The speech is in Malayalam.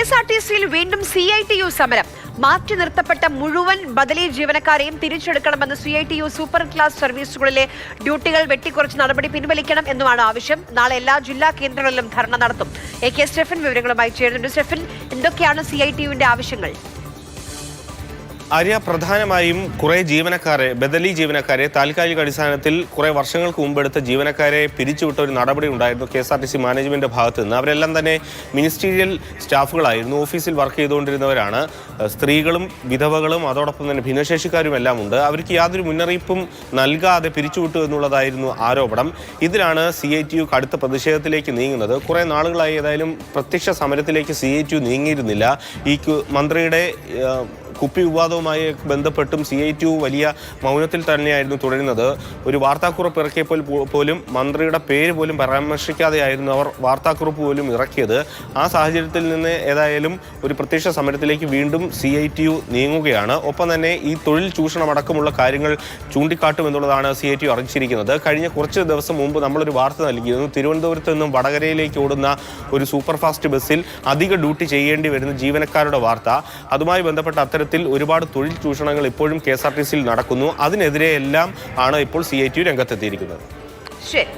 KSRTCയിൽ വീണ്ടും CITU സമരം. മാറ്റി നിർത്തപ്പെട്ട മുഴുവൻ ബദലി ജീവനക്കാരെയും തിരിച്ചെടുക്കണമെന്ന് CITU സൂപ്പർ ക്ലാസ് സർവീസുകളിലെ ഡ്യൂട്ടികൾ വെട്ടിക്കുറച്ച് നടപടി പിൻവലിക്കണം എന്നുമാണ് ആവശ്യം. നാളെ എല്ലാ ജില്ലാ കേന്ദ്രങ്ങളിലും ധർണ നടത്തും. AK സ്റ്റെഫൻ വിവരങ്ങളുമായി ചേരുന്നുണ്ട്. സ്റ്റെഫൻ, എന്തൊക്കെയാണ് CITUവിന്റെ ആവശ്യങ്ങൾ? ആര്യ, പ്രധാനമായും കുറേ ജീവനക്കാരെ, ബദലി ജീവനക്കാരെ താൽക്കാലിക അടിസ്ഥാനത്തിൽ കുറേ വർഷങ്ങൾക്ക് മുമ്പെടുത്ത ജീവനക്കാരെ പിരിച്ചുവിട്ട ഒരു നടപടി ഉണ്ടായിരുന്നു KSRTC മാനേജ്മെൻറ്റിൻ്റെ ഭാഗത്ത് നിന്ന്. അവരെല്ലാം തന്നെ മിനിസ്റ്റീരിയൽ സ്റ്റാഫുകളായിരുന്നു, ഓഫീസിൽ വർക്ക് ചെയ്തുകൊണ്ടിരുന്നവരാണ്. സ്ത്രീകളും വിധവകളും അതോടൊപ്പം തന്നെ ഭിന്നശേഷിക്കാരും എല്ലാം ഉണ്ട്. അവർക്ക് യാതൊരു മുന്നറിയിപ്പും നൽകാതെ പിരിച്ചുവിട്ടു എന്നുള്ളതായിരുന്നു ആരോപണം. ഇതിലാണ് CITU കടുത്ത പ്രതിഷേധത്തിലേക്ക് നീങ്ങുന്നത്. കുറേ നാളുകളായി ഏതായാലും പ്രത്യക്ഷ സമരത്തിലേക്ക് CITU നീങ്ങിയിരുന്നില്ല. ഈ മന്ത്രിയുടെ കുപ്പി വിവാദവുമായി ബന്ധപ്പെട്ടും CITU വലിയ മൗനത്തിൽ തന്നെയായിരുന്നു തുടരുന്നത്. ഒരു വാർത്താക്കുറിപ്പ് ഇറക്കിയപ്പോൾ പോലും മന്ത്രിയുടെ പേര് പോലും പരാമർശിക്കാതെയായിരുന്നു അവർ വാർത്താക്കുറിപ്പ് പോലും ഇറക്കിയത്. ആ സാഹചര്യത്തിൽ നിന്ന് ഏതായാലും ഒരു പ്രത്യക്ഷ സമരത്തിലേക്ക് വീണ്ടും CITU നീങ്ങുകയാണ്. ഒപ്പം തന്നെ ഈ തൊഴിൽ ചൂഷണമടക്കമുള്ള കാര്യങ്ങൾ ചൂണ്ടിക്കാട്ടുമെന്നുള്ളതാണ് CITU അറിയിച്ചിരിക്കുന്നത്. കഴിഞ്ഞ കുറച്ച് ദിവസം മുമ്പ് നമ്മളൊരു വാർത്ത നൽകിയിരുന്നു. തിരുവനന്തപുരത്ത് നിന്നും വടകരയിലേക്ക് ഓടുന്ന ഒരു സൂപ്പർ ഫാസ്റ്റ് ബസ്സിൽ അധിക ഡ്യൂട്ടി ചെയ്യേണ്ടി വരുന്ന ജീവനക്കാരുടെ വാർത്ത. അതുമായി ബന്ധപ്പെട്ട അത്തരത്തിൽ ഒരുപാട് തൊഴിൽ ചൂഷണങ്ങൾ ഇപ്പോഴും KSRTCയിൽ നടക്കുന്നു. അതിനെതിരെ എല്ലാം ആണ് ഇപ്പോൾ CITU രംഗത്തെത്തിയിരിക്കുന്നത്. ശരി.